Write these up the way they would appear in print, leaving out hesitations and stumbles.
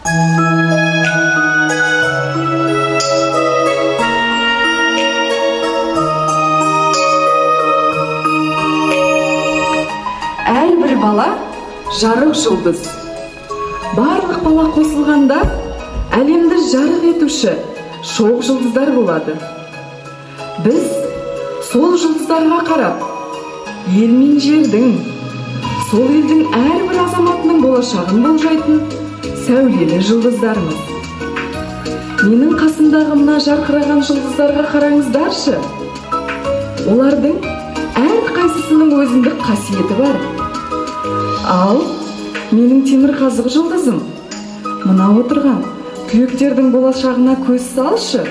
Әрбір бала жарық жұлдыз. Барлық бала қосылғанда әлемді жарық етуші шоқ жұлдыздар болады. Біз сол жұлдыздарға қарап, ел мен жердің, сол елдің әрбір азаматының болашағын болжайтын сәулелі жұлдыздармыз. Менің қасымдағы мына жарқыраған жұлдыздарға қараңыздаршы. Олардың әрқайсысының өзіндік қасиеті бар. Ал менің темірқазық жұлдызым, мына отырған түлектердің болашағына көз салшы.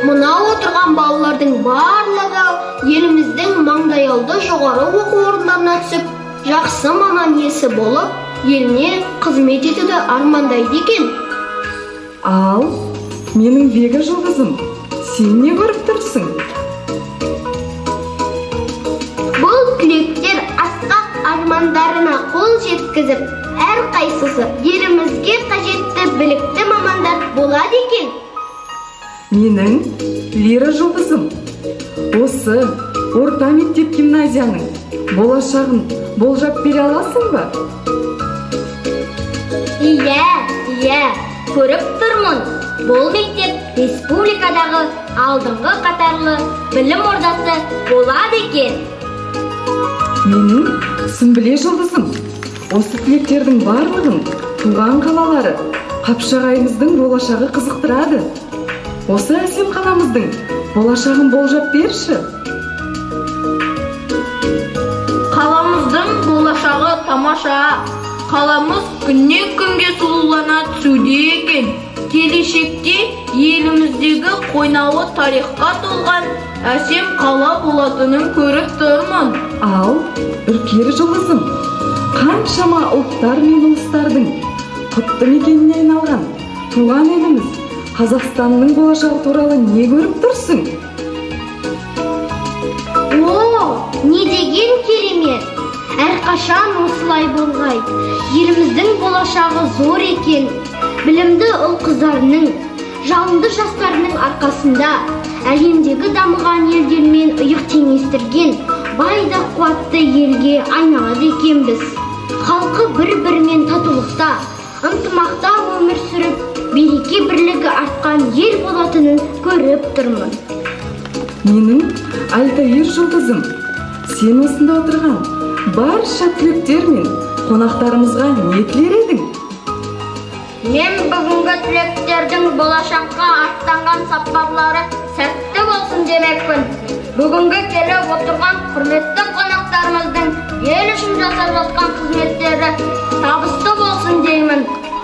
Мына отырған балалардың барлығы еліміздің маңдайалды жоғары оқу орындарына түсіп, жақсы маман иесі болып, еліне қызмет етуді армандайды екен. Ал менің Вега жұлдызым, сен не көріп тұрсың? Бұл түлектер асқақ армандарына қол жеткізіп, әрқайсысы елімізге қажетті білікті мамандар болады екен. Менің Лира жұлдызым, осы орта мектеп гимназияның болашағын болжап бере аласың ба? Иә, көріп тұрмын. Бұл мектеп республикадағы алдыңғы қатарлы білім ордасы болады екен. Менің Сүмбіле жұлдызым, осы түлектердің барлығын туған қалалары, Қапшағайымыздың болашағы қызықтырады. Осы әсем қаламыздың болашағын болжап берші. Қаламыздың болашағы тамаша. Қаламыз күннен күнге сұлулана түсуде екен. Келешекте еліміздегі қойнауы тарихқа толған әсем қала болатынын көріп тұрмын. Ал Үркер жұлдызым, қаншама ұлттар мен ұлыстардың құтты мекеніне айналған туған еліміз Қазақстанның болашағы туралы не көріп тұрсың? Не деген керемет! Әрқашан осылай болғай. Еліміздің болашағы зор екен. Білімді ұл-қыздарының, жалынды жастарының арқасында әлемдегі дамыған елдермен иық теңестірген бай да қуатты елге айналады екенбіз. Халқы бір-бірімен татулықта, ынтымақта өмір сүріп, береке бірлігі артқан ел болатынын көріп тұрмын. Менің Альтаир жұлдызым, сен осында отырған барша түлектер мен қонақтарымызға не тілер едің? Мен бүгінгі түлектердің болашаққа аттанған сапарлары сәтті болсын демекпін. Бүгінгі келіп отырған құрметті қонақтарымыздың ел үшін жасап жатқан қызметтері табысты болсын деймін.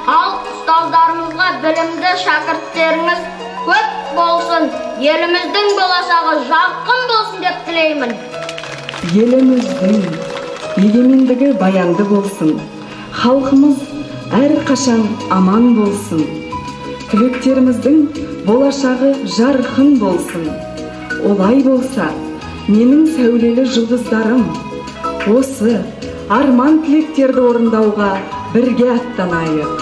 Ал ұстаздарымызға білімді шәкірттеріңіз көп болсын, еліміздің болашағы жарқын болсын деп тілеймін. Еліміздің егемендігі баянды болсын, халқымыз әрқашан аман болсын, түлектеріміздің болашағы жарқын болсын. Олай болса, менің сәулелі жұлдыздарым, осы арман тілектерді орындауға бірге аттанайық.